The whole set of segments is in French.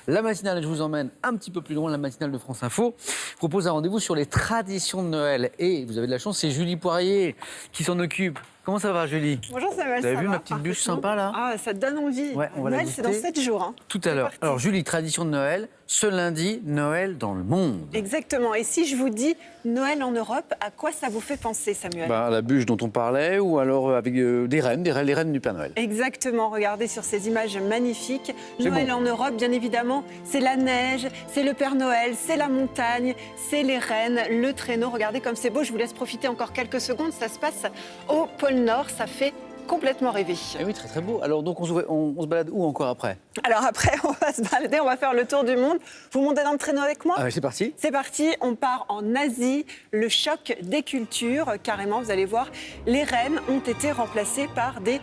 La matinale, je vous emmène un petit peu plus loin, la matinale de France Info propose un rendez-vous sur les traditions de Noël. Et vous avez de la chance, c'est Julie Poirier qui s'en occupe. Comment ça va, Julie? Bonjour Samuel, Vous avez ça vu va ma petite bûche parfaitement. sympa là? Ah, ça te donne envie. Ouais, on va la Noël, c'est dans visiter 7 jours. Tout à C'est l'heure. parti. Alors Julie, tradition de Noël, ce lundi, Noël dans le monde. Exactement. Et si je vous dis Noël en Europe, à quoi ça vous fait penser, Samuel? La bûche dont on parlait, ou alors avec des rennes, les rennes du Père Noël. Exactement, regardez sur ces images magnifiques. C'est Noël bon. en Europe, bien évidemment, c'est la neige, c'est le Père Noël, c'est la montagne, c'est les rennes, le traîneau. Regardez comme c'est beau, je vous laisse profiter encore quelques secondes. Ça se passe au pôle Nord, ça fait complètement rêver. Eh oui, très très beau. Alors donc on se balade où encore après? Alors après, on va se balader, on va faire le tour du monde. Vous montez dans le traîneau avec moi? C'est parti. C'est parti, on part en Asie, le choc des cultures, carrément, vous allez voir, les rennes ont été remplacées par des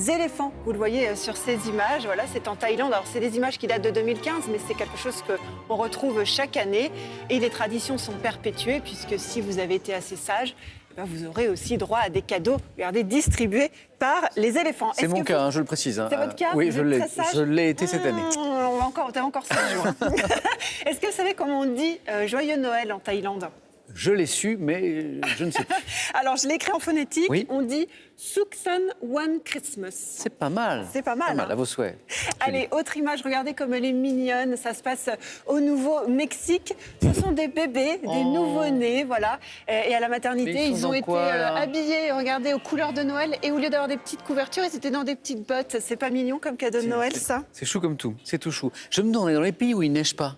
éléphants. Vous le voyez sur ces images, voilà, c'est en Thaïlande. Alors c'est des images qui datent de 2015, mais c'est quelque chose qu'on retrouve chaque année. Et les traditions sont perpétuées, puisque si vous avez été assez sage, vous aurez aussi droit à des cadeaux, regardez, distribués par les éléphants. C'est mon cas, je le précise. C'est votre cas? Oui, Vous je êtes l'ai. très sage? Je l'ai été cette année. T'as encore 7 jours. Est-ce que vous savez comment on dit Joyeux Noël en Thaïlande? Je l'ai su, mais je ne sais plus. Alors, je l'ai écrit en phonétique. Oui. On dit Suksan One Christmas. C'est pas mal. C'est pas mal, hein. À vos souhaits. Allez, autre image, regardez comme elle est mignonne. Ça se passe au Nouveau-Mexique. Ce sont des bébés, des nouveau-nés, voilà. Et à la maternité, Mais ils sont ils ont dans été quoi, là habillés, regardez, aux couleurs de Noël. Et au lieu d'avoir des petites couvertures, ils étaient dans des petites bottes. C'est pas mignon comme cadeau de Noël, ça? C'est chou comme tout. C'est tout chou. Je me demande, on est dans les pays où il neige pas.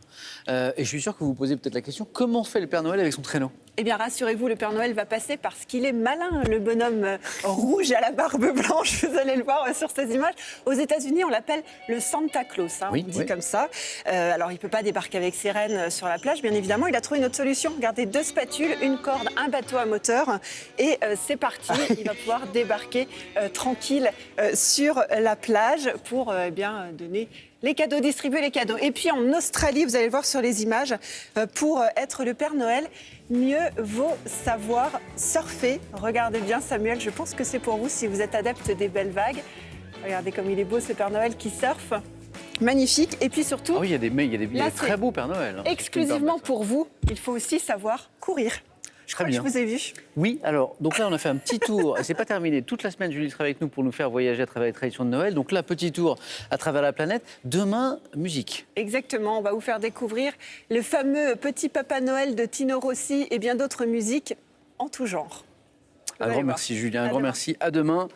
Et je suis sûr que vous vous posez peut-être la question, comment fait le Père Noël avec son traîneau? Eh bien, rassurez-vous, le Père Noël va passer parce qu'il est malin, le bonhomme rouge à la barbe blanche. Vous allez le voir sur ces images. Aux États-Unis, on l'appelle le Santa Claus, hein, Oui, on dit oui. comme ça. Alors, il ne peut pas débarquer avec ses rennes sur la plage, bien évidemment. Il a trouvé une autre solution. Regardez, 2 spatules, une corde, un bateau à moteur. Et c'est parti. Il va pouvoir débarquer tranquille sur la plage pour donner les cadeaux, distribuer les cadeaux. Et puis en Australie, vous allez voir sur les images, pour être le Père Noël, mieux vaut savoir surfer. Regardez bien Samuel, je pense que c'est pour vous si vous êtes adepte des belles vagues. Regardez comme il est beau ce Père Noël qui surfe. Magnifique. Et puis surtout, Ah oui, il y a des Là, très c'est beaux Père Noël. Hein, exclusivement pour vous, il faut aussi savoir courir. Je Très crois que bien. je vous ai vu. Oui, alors, donc là, on a fait un petit tour. Et c'est pas terminé. Toute la semaine, Julie sera avec nous pour nous faire voyager à travers les traditions de Noël. Donc là, petit tour à travers la planète. Demain, musique. Exactement, on va vous faire découvrir le fameux Petit Papa Noël de Tino Rossi et bien d'autres musiques en tout genre. Vous Un allez grand voir. merci, Julien. Un À grand demain. merci. À demain.